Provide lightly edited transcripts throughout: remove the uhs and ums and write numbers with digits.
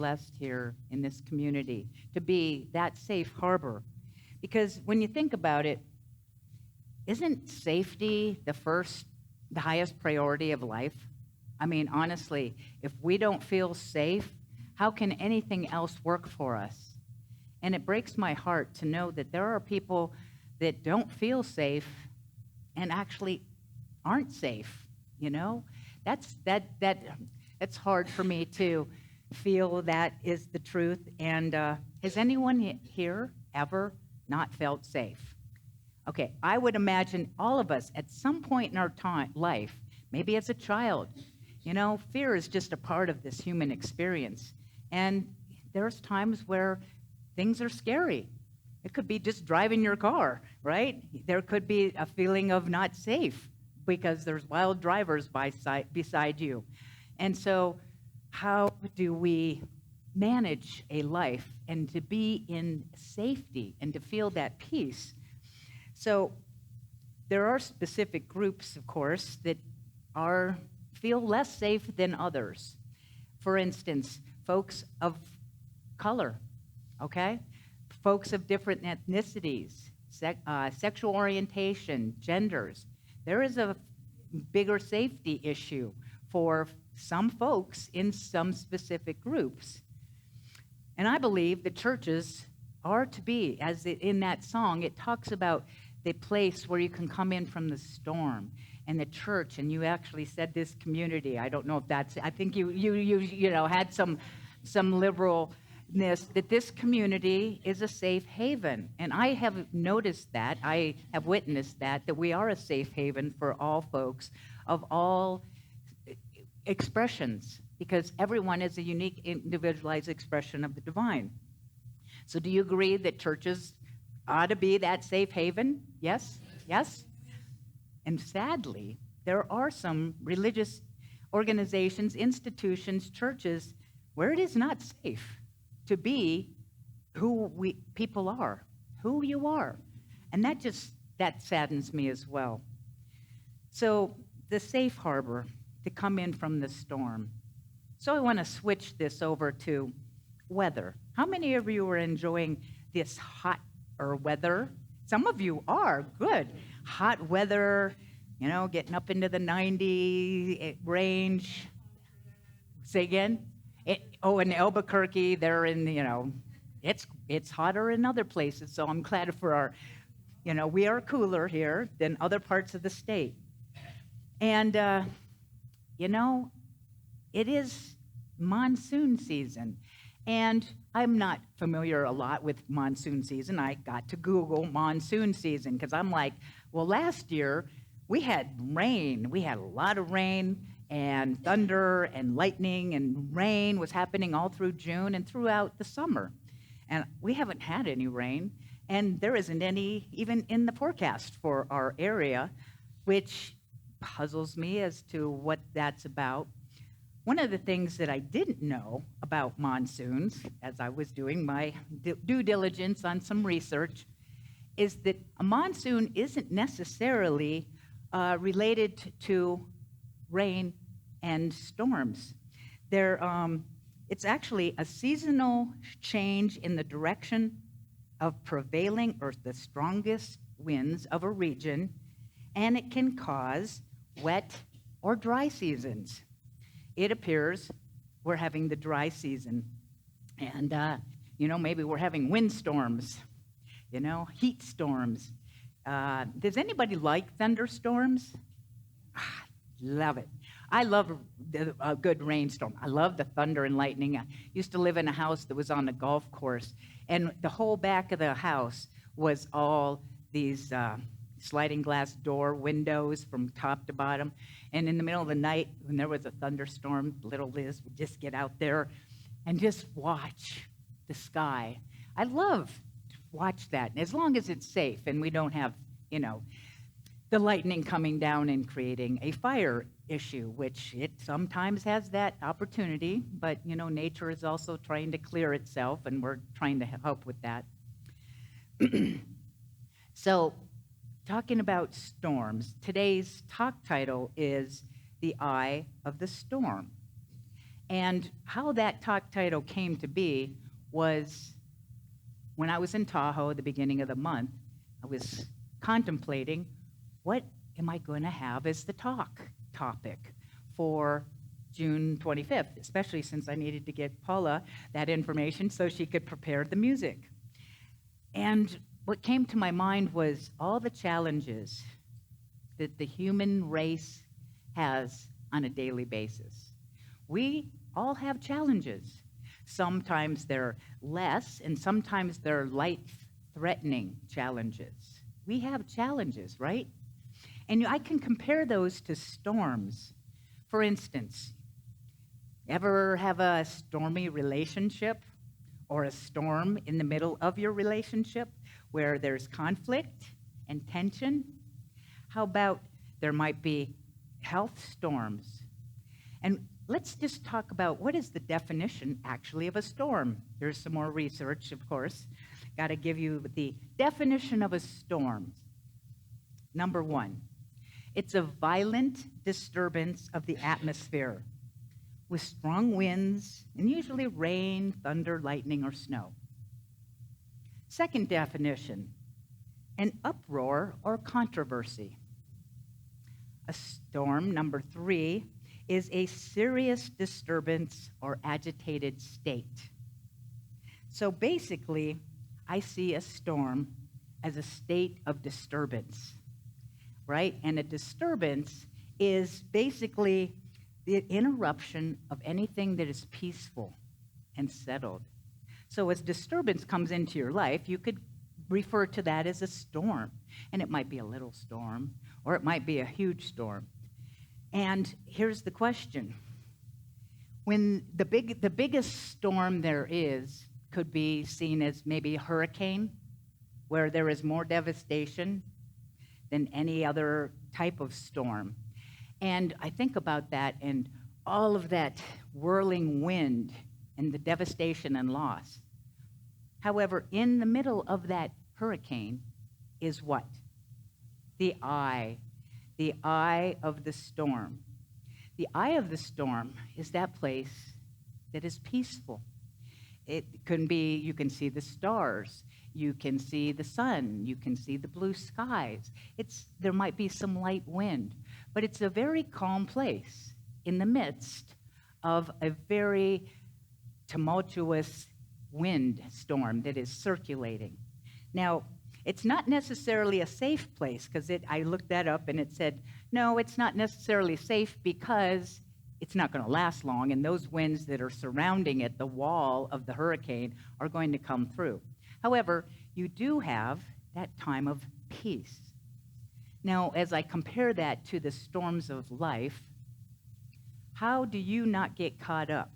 blessed here in this community to be that safe harbor. Because when you think about it, isn't safety the highest priority of life? I mean, honestly, if we don't feel safe, how can anything else work for us? And it breaks my heart to know that there are people that don't feel safe and actually aren't safe, you know? That's hard for me to feel that is the truth. And has anyone here ever not felt safe? Okay, I would imagine all of us at some point in our life, maybe as a child, you know, fear is just a part of this human experience. And there's times where things are scary. It could be just driving your car, right? There could be a feeling of not safe because there's wild drivers beside you. And so how do we manage a life and to be in safety and to feel that peace? So there are specific groups, of course, that feel less safe than others. For instance, folks of color, okay? Folks of different ethnicities, sexual orientation, genders. There is a bigger safety issue for some folks in some specific groups. And I believe the churches are to be, as in that song, it talks about the place where you can come in from the storm. And the church, and you actually said this community. I don't know if that's. I think you had some liberalness that this community is a safe haven, and I have noticed that. I have witnessed that we are a safe haven for all folks of all expressions, because everyone is a unique, individualized expression of the divine. So, do you agree that churches ought to be that safe haven? Yes. Yes. And sadly, there are some religious organizations, institutions, churches where it is not safe to be who people are, who you are. And that saddens me as well. So the safe harbor to come in from the storm. So I want to switch this over to weather. How many of you are enjoying this hotter weather? Some of you are. Good. Hot weather, you know, getting up into the 90 range. Say again? In Albuquerque, they're in, it's hotter in other places. So I'm glad for we are cooler here than other parts of the state. And, it is monsoon season. And I'm not familiar a lot with monsoon season. I got to Google monsoon season because I'm like, well, last year we had rain. We had a lot of rain and thunder and lightning, and rain was happening all through June and throughout the summer. And we haven't had any rain, and there isn't any even in the forecast for our area, which puzzles me as to what that's about. One of the things that I didn't know about monsoons, as I was doing my due diligence on some research, is that a monsoon isn't necessarily related to rain and storms. It's actually a seasonal change in the direction of prevailing or the strongest winds of a region, and it can cause wet or dry seasons. It appears we're having the dry season, and maybe we're having windstorms, heat storms. Does anybody like thunderstorms? Love it. I love a good rainstorm. I love the thunder and lightning. I used to live in a house that was on a golf course, and the whole back of the house was all these sliding glass door windows from top to bottom. And in the middle of the night, when there was a thunderstorm, little Liz would just get out there and just watch the sky. I love to watch that, as long as it's safe and we don't have, the lightning coming down and creating a fire issue, which it sometimes has that opportunity, but, nature is also trying to clear itself, and we're trying to help with that. So, talking about storms, today's talk title is The Eye of the Storm. And how that talk title came to be was when I was in Tahoe at the beginning of the month, I was contemplating what am I going to have as the talk topic for June 25th, especially since I needed to get Paula that information so she could prepare the music. And what came to my mind was all the challenges that the human race has on a daily basis. We all have challenges. Sometimes they're less, and sometimes they're life-threatening challenges. We have challenges, right? And I can compare those to storms. For instance, ever have a stormy relationship or a storm in the middle of your relationship where there's conflict and tension? How about there might be health storms? And let's just talk about what is the definition actually of a storm. There's some more research, of course. Got to give you the definition of a storm. Number one, it's a violent disturbance of the atmosphere with strong winds and usually rain, thunder, lightning, or snow. Second definition, an uproar or controversy. A storm, number three, is a serious disturbance or agitated state. So basically, I see a storm as a state of disturbance, right? And a disturbance is basically the interruption of anything that is peaceful and settled. So as disturbance comes into your life, you could refer to that as a storm. And it might be a little storm, or it might be a huge storm. And here's the question. When the biggest storm there is could be seen as maybe a hurricane, where there is more devastation than any other type of storm. And I think about that and all of that whirling wind and the devastation and loss. However, in the middle of that hurricane is what? The eye of the storm. The eye of the storm is that place that is peaceful. It can be, you can see the stars, you can see the sun, you can see the blue skies. There might be some light wind, but it's a very calm place in the midst of a very tumultuous wind storm that is circulating. Now, it's not necessarily a safe place, because I looked that up and it said, no, it's not necessarily safe because it's not going to last long, and those winds that are surrounding it, the wall of the hurricane, are going to come through. However, you do have that time of peace. Now, as I compare that to the storms of life, how do you not get caught up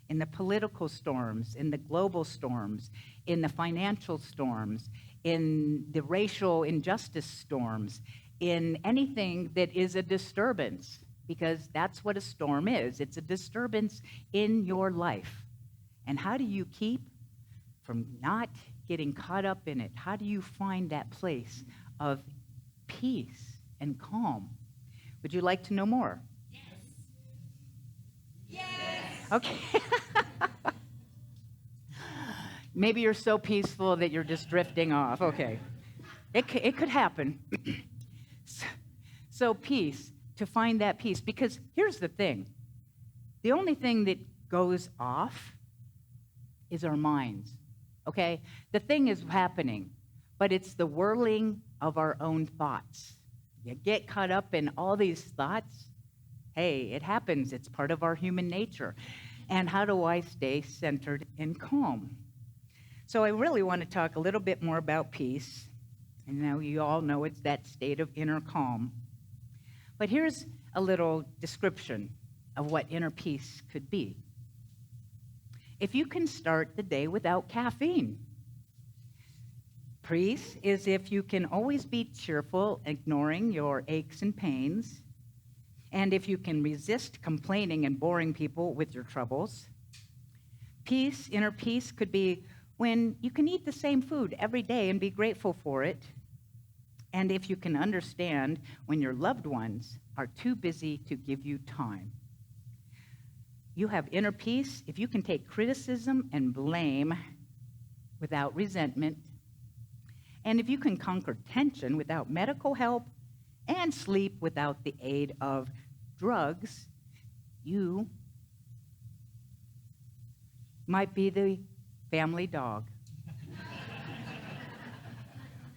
in the political storms, in the global storms, in the financial storms, in the racial injustice storms, in anything that is a disturbance? Because that's what a storm is. It's a disturbance in your life. And how do you keep from not getting caught up in it? How do you find that place of peace and calm? Would you like to know more? Yes. Yes. Okay. Maybe you're so peaceful that you're just drifting off. Okay. It could happen. So peace, to find that peace. Because here's the thing. The only thing that goes off is our minds. Okay? The thing is happening, but it's the whirling of our own thoughts. You get caught up in all these thoughts. Hey, it happens. It's part of our human nature. And how do I stay centered and calm? So I really want to talk a little bit more about peace. And now you all know it's that state of inner calm. But here's a little description of what inner peace could be. If you can start the day without caffeine. Peace is if you can always be cheerful, ignoring your aches and pains, and if you can resist complaining and boring people with your troubles. Peace, inner peace, could be when you can eat the same food every day and be grateful for it, and if you can understand when your loved ones are too busy to give you time. you have inner peace if you can take criticism and blame without resentment, and if you can conquer tension without medical help and sleep without the aid of drugs, you might be the family dog.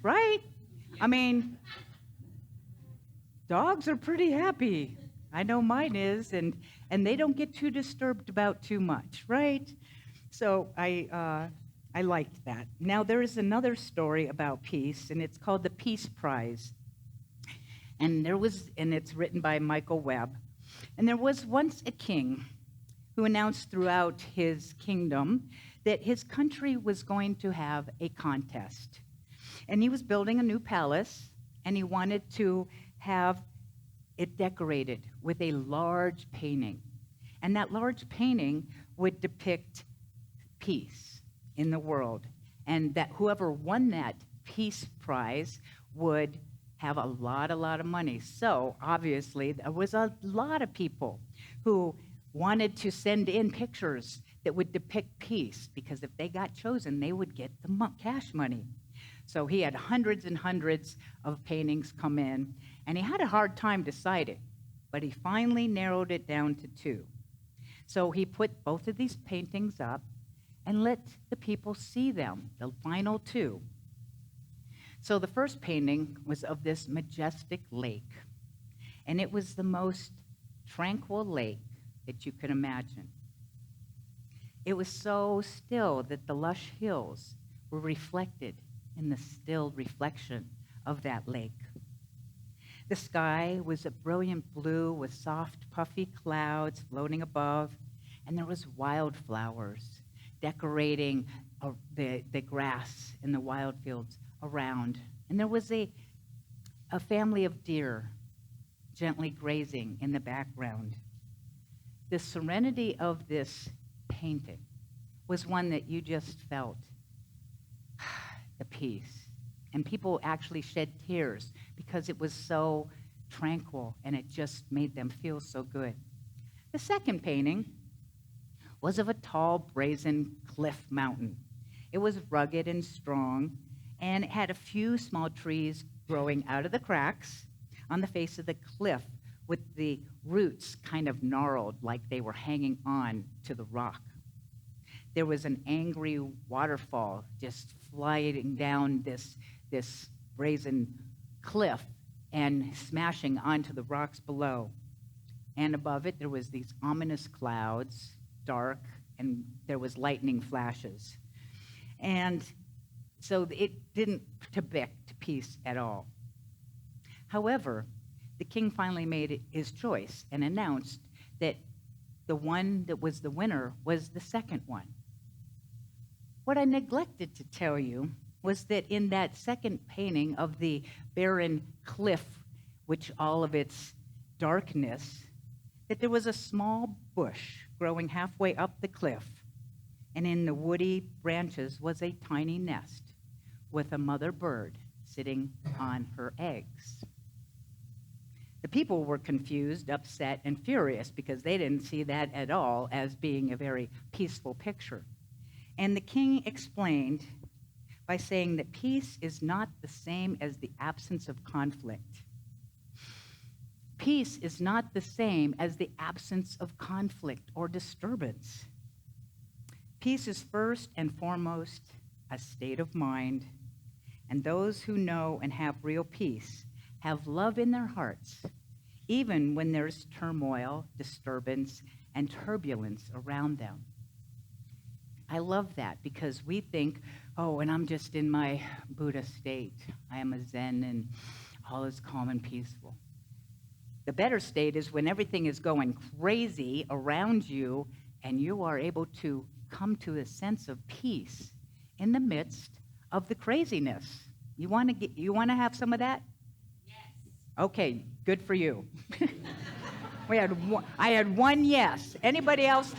Right? I mean, dogs are pretty happy. I know mine is, and they don't get too disturbed about too much, right? So I liked that. Now there is another story about peace, and it's called the Peace Prize. And it's written by Michael Webb. And there was once a king who announced throughout his kingdom that his country was going to have a contest. And he was building a new palace, and he wanted to have it decorated with a large painting. And that large painting would depict peace in the world. And that whoever won that Peace Prize would have a lot of money. So obviously there was a lot of people who wanted to send in pictures that would depict peace, because if they got chosen, they would get the cash money. So he had hundreds and hundreds of paintings come in, and he had a hard time deciding, but he finally narrowed it down to 2. So he put both of these paintings up and let the people see them, the final 2. So the first painting was of this majestic lake, and it was the most tranquil lake that you could imagine. It was so still that the lush hills were reflected in the still reflection of that lake. The sky was a brilliant blue with soft, puffy clouds floating above, and there was wildflowers decorating the grass in the wild fields around. And there was a family of deer gently grazing in the background. The serenity of this painting was one that you just felt the peace. And people actually shed tears because it was so tranquil and it just made them feel so good. The second painting was of a tall, brazen cliff mountain. It was rugged and strong, and it had a few small trees growing out of the cracks on the face of the cliff, with the roots kind of gnarled like they were hanging on to the rock. There was an angry waterfall just sliding down this brazen cliff and smashing onto the rocks below. And above it, there was these ominous clouds, dark, and there was lightning flashes. And so it didn't depict peace at all. However, the king finally made his choice and announced that the one that was the winner was the second one. What I neglected to tell you was that in that second painting of the barren cliff, which all of its darkness, that there was a small bush growing halfway up the cliff, and in the woody branches was a tiny nest with a mother bird sitting on her eggs. The people were confused, upset, and furious because they didn't see that at all as being a very peaceful picture. And the king explained by saying that peace is not the same as the absence of conflict. Peace is not the same as the absence of conflict or disturbance. Peace is first and foremost a state of mind, and those who know and have real peace have love in their hearts, even when there's turmoil, disturbance, and turbulence around them. I love that because we think, oh, and I'm just in my Buddha state. I am a Zen and all is calm and peaceful. The better state is when everything is going crazy around you and you are able to come to a sense of peace in the midst of the craziness. You want to have some of that? Yes. Okay, good for you. I had one yes. Anybody else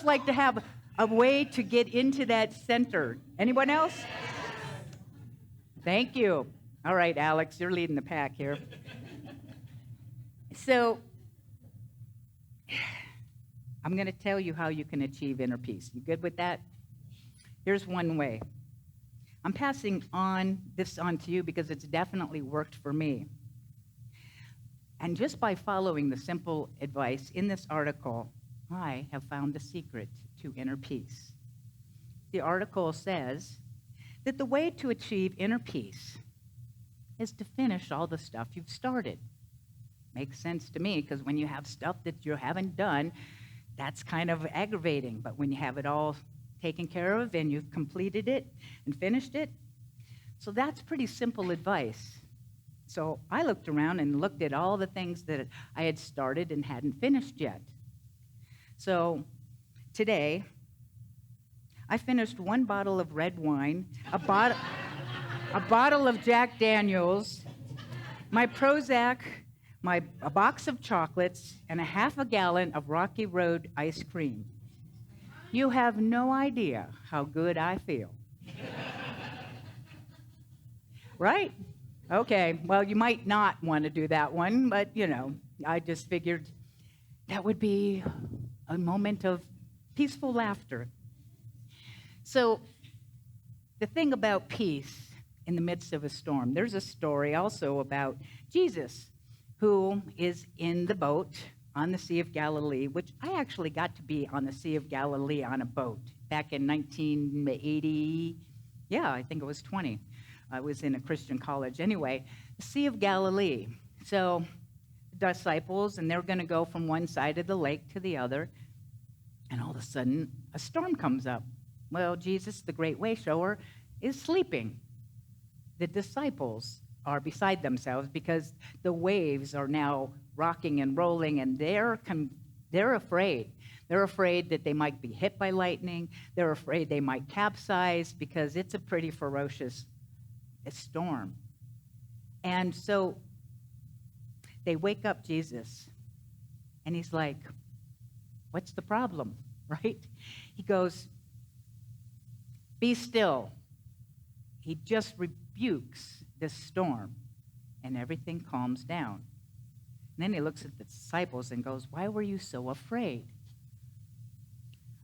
like to have a way to get into that center? Anyone else? Thank you. All right, Alex, you're leading the pack here. So, I'm going to tell you how you can achieve inner peace. You good with that? Here's one way. I'm passing this on to you because it's definitely worked for me. And just by following the simple advice in this article, I have found the secret to inner peace. The article says that the way to achieve inner peace is to finish all the stuff you've started. Makes sense to me, because when you have stuff that you haven't done, that's kind of aggravating. But when you have it all taken care of and you've completed it and finished it, so that's pretty simple advice. So I looked around and looked at all the things that I had started and hadn't finished yet. So today, I finished one bottle of red wine, a bottle of Jack Daniels, my Prozac, a box of chocolates, and a half a gallon of Rocky Road ice cream. You have no idea how good I feel. Right? Okay, well, you might not want to do that one, but, I just figured that would be a moment of peaceful laughter. So, the thing about peace in the midst of a storm, there's a story also about Jesus, who is in the boat on the Sea of Galilee, which I actually got to be on the Sea of Galilee on a boat back in 1980. Yeah, I think it was 20. I was in a Christian college. Anyway, the Sea of Galilee. So the disciples, and they're going to go from one side of the lake to the other, and all of a sudden, a storm comes up. Well, Jesus, the great way shower, is sleeping. The disciples are beside themselves because the waves are now rocking and rolling, and they're afraid. They're afraid that they might be hit by lightning. They're afraid they might capsize because it's a pretty ferocious storm. And so they wake up Jesus, and he's like, what's the problem, right? He goes, be still. He just rebukes this storm, and everything calms down. And then he looks at the disciples and goes, why were you so afraid?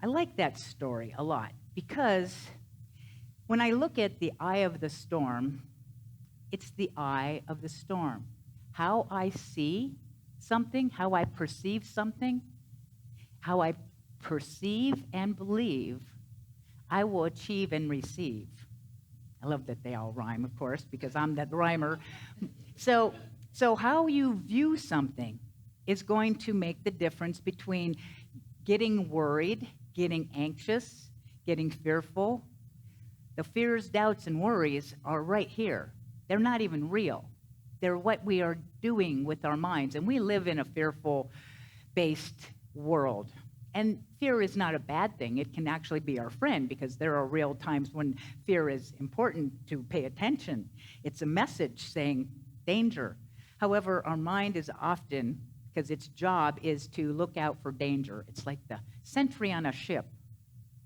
I like that story a lot because when I look at the eye of the storm, it's the eye of the storm. How I see something, how I perceive something, how I perceive and believe, I will achieve and receive. I love that they all rhyme, of course, because I'm that rhymer. So how you view something is going to make the difference between getting worried, getting anxious, getting fearful. The fears, doubts, and worries are right here. They're not even real. They're what we are doing with our minds. And we live in a fearful-based world. And fear is not a bad thing. It can actually be our friend because there are real times when fear is important to pay attention. It's a message saying danger. However, our mind is often, because its job is to look out for danger. It's like the sentry on a ship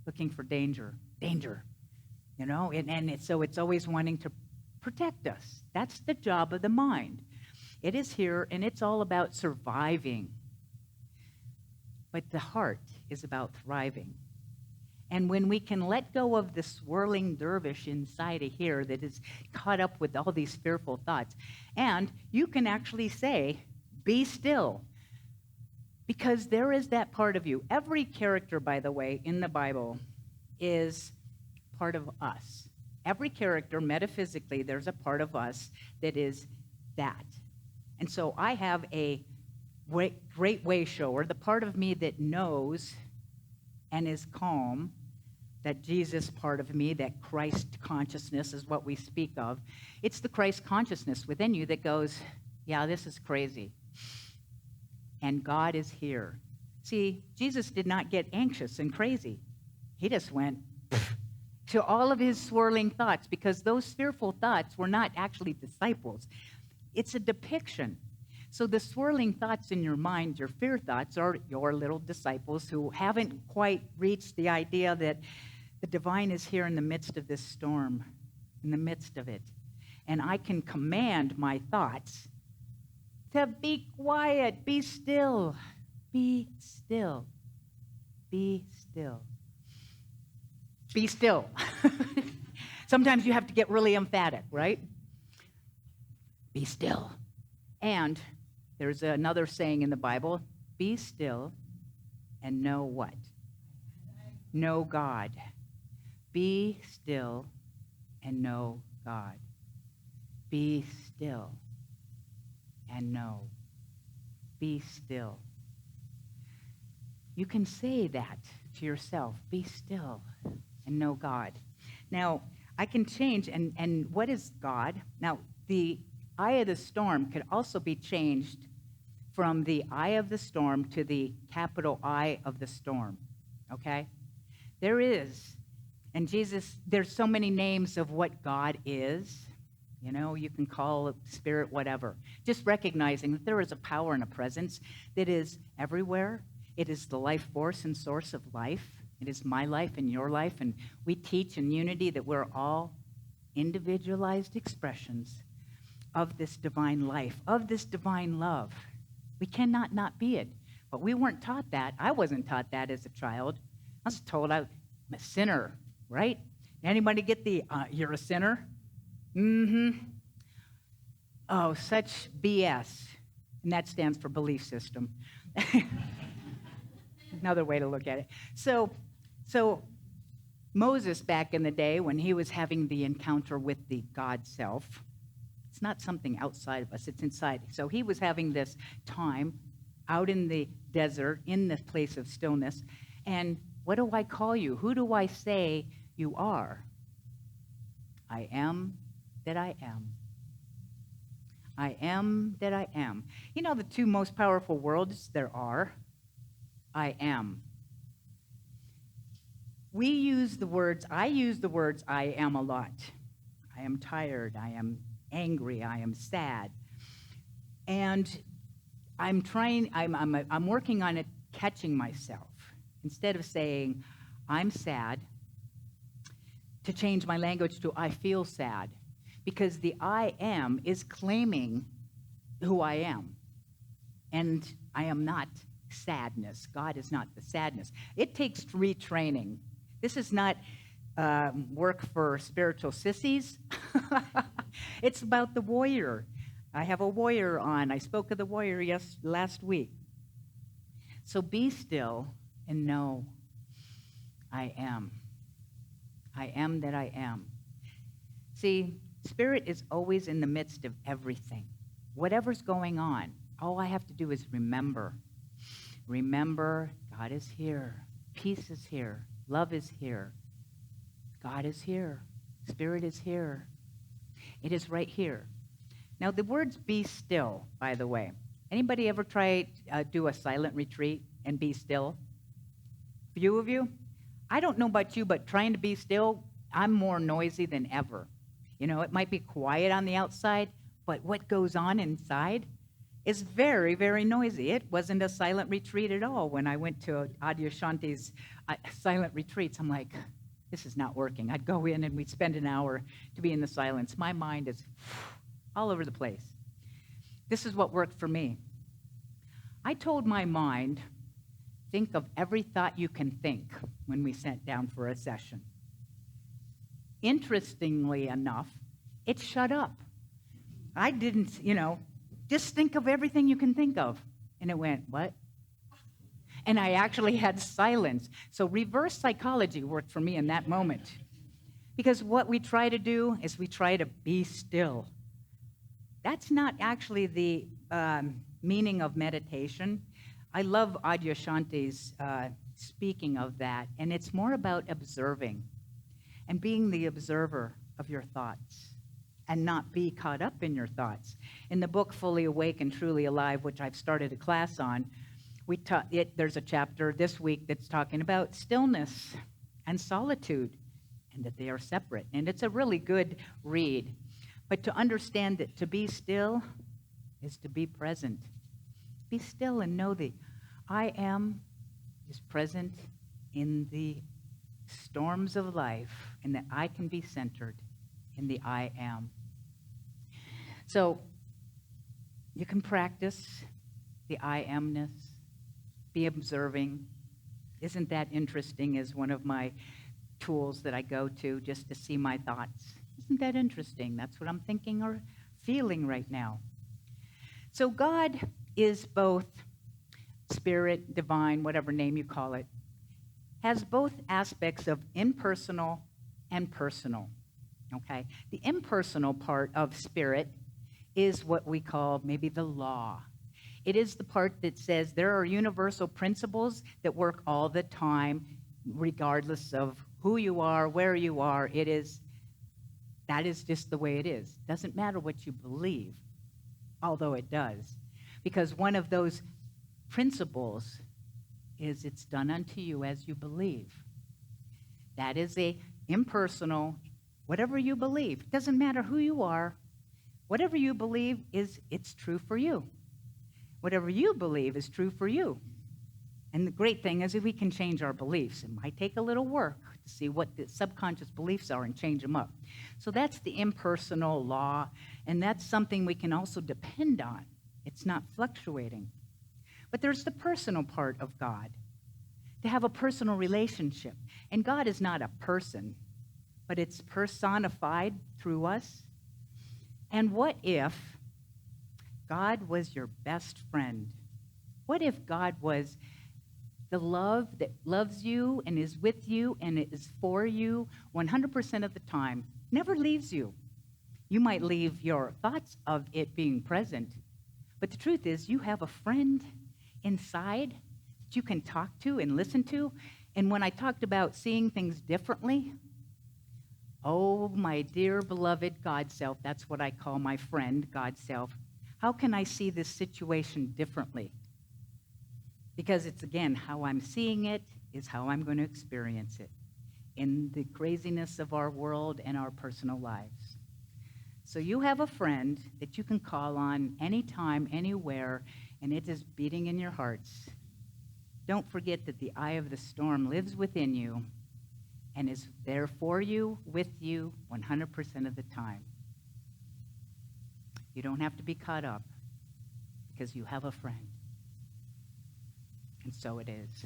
looking for danger. Danger. So it's always wanting to protect us. That's the job of the mind. It is here, and it's all about surviving. But the heart is about thriving. And when we can let go of the swirling dervish inside of here that is caught up with all these fearful thoughts, and you can actually say, be still, because there is that part of you. Every character, by the way, in the Bible is part of us. Every character, metaphysically, there's a part of us that is that. And so I have a great way shower, the part of me that knows and is calm, that Jesus part of me, that Christ consciousness is what we speak of. It's the Christ consciousness within you that goes, yeah, this is crazy. And God is here. See, Jesus did not get anxious and crazy. He just went to all of his swirling thoughts because those fearful thoughts were not actually disciples. It's a depiction. So the swirling thoughts in your mind, your fear thoughts, are your little disciples who haven't quite reached the idea that the divine is here in the midst of this storm, in the midst of it. And I can command my thoughts to be quiet, be still, be still. Be still. Be still. Sometimes you have to get really emphatic, right? Be still. And there's another saying in the Bible, be still and know what? Know God. Be still and know God. Be still and know. Be still. You can say that to yourself. Be still and know God. Now, I can change, and what is God? Now, the eye of the storm could also be changed from the eye of the storm to the capital I of the storm, okay? There is, and Jesus, there's so many names of what God is. You know, you can call it spirit, whatever. Just recognizing that there is a power and a presence that is everywhere. It is the life force and source of life. It is my life and your life, and we teach in unity that we're all individualized expressions of this divine life, of this divine love. We cannot not be it, but we weren't taught that. I wasn't taught that as a child. I was told I'm a sinner, right? Anybody get the, you're a sinner? Mm-hmm. Oh, such BS, and that stands for belief system. Another way to look at it. So Moses, back in the day, when he was having the encounter with the God self, it's not something outside of us, it's inside. So he was having this time out in the desert, in this place of stillness, and what do I call you? Who do I say you are? I am that I am. I am that I am. You know the two most powerful words there are? I am. I use the words I am a lot. I am tired, I am angry, I am sad. And I'm working on it, catching myself. Instead of saying, I'm sad, to change my language to I feel sad. Because the I am is claiming who I am. And I am not sadness. God is not the sadness. It takes retraining. This is not work for spiritual sissies. It's about the warrior. I have a warrior on. I spoke of the warrior last week. So be still and know I am. I am that I am. See, Spirit is always in the midst of everything. Whatever's going on, all I have to do is remember. Remember, God is here. Peace is here. Love is here. God is here. Spirit is here. It is right here. Now, the words be still, by the way. Anybody ever try do a silent retreat and be still? Few of you? I don't know about you, but trying to be still, I'm more noisy than ever. You know, it might be quiet on the outside, but what goes on inside is very, very noisy. It wasn't a silent retreat at all. When I went to Adyashanti's silent retreats, I'm like, this is not working. I'd go in and we'd spend an hour to be in the silence. My mind is all over the place. This is what worked for me. I told my mind, think of every thought you can think when we sat down for a session. Interestingly enough, it shut up. I didn't, just think of everything you can think of. And it went, what? And I actually had silence. So reverse psychology worked for me in that moment. Because what we try to do is we try to be still. That's not actually the meaning of meditation. I love Adyashanti's speaking of that. And it's more about observing and being the observer of your thoughts and not be caught up in your thoughts. In the book, Fully Awake and Truly Alive, which I've started a class on, there's a chapter this week that's talking about stillness and solitude and that they are separate. And it's a really good read. But to understand that to be still is to be present. Be still and know the I am is present in the storms of life and that I can be centered in the I am. So you can practice the I amness, be observing. Isn't that interesting is one of my tools that I go to just to see my thoughts. Isn't that interesting? That's what I'm thinking or feeling right now. So God is both spirit, divine, whatever name you call it, has both aspects of impersonal and personal. Okay? The impersonal part of spirit is what we call maybe the law. It is the part that says there are universal principles that work all the time, regardless of who you are, where you are. That is just the way it is. Doesn't matter what you believe, although it does. Because one of those principles is it's done unto you as you believe. That is a impersonal, whatever you believe. Doesn't matter who you are. Whatever you believe it's true for you. Whatever you believe is true for you. And the great thing is that we can change our beliefs. It might take a little work to see what the subconscious beliefs are and change them up. So that's the impersonal law, and that's something we can also depend on. It's not fluctuating. But there's the personal part of God, to have a personal relationship. And God is not a person, but it's personified through us. And what if God was your best friend? What if God was the love that loves you and is with you and is for you 100% of the time, never leaves you? You might leave your thoughts of it being present, but the truth is you have a friend inside that you can talk to and listen to. And when I talked about seeing things differently, oh, my dear beloved God self, that's what I call my friend, God self. How can I see this situation differently? Because it's, again, how I'm seeing it is how I'm going to experience it in the craziness of our world and our personal lives. So you have a friend that you can call on anytime, anywhere, and it is beating in your hearts. Don't forget that the eye of the storm lives within you and is there for you, with you, 100% of the time. You don't have to be caught up because you have a friend. And so it is.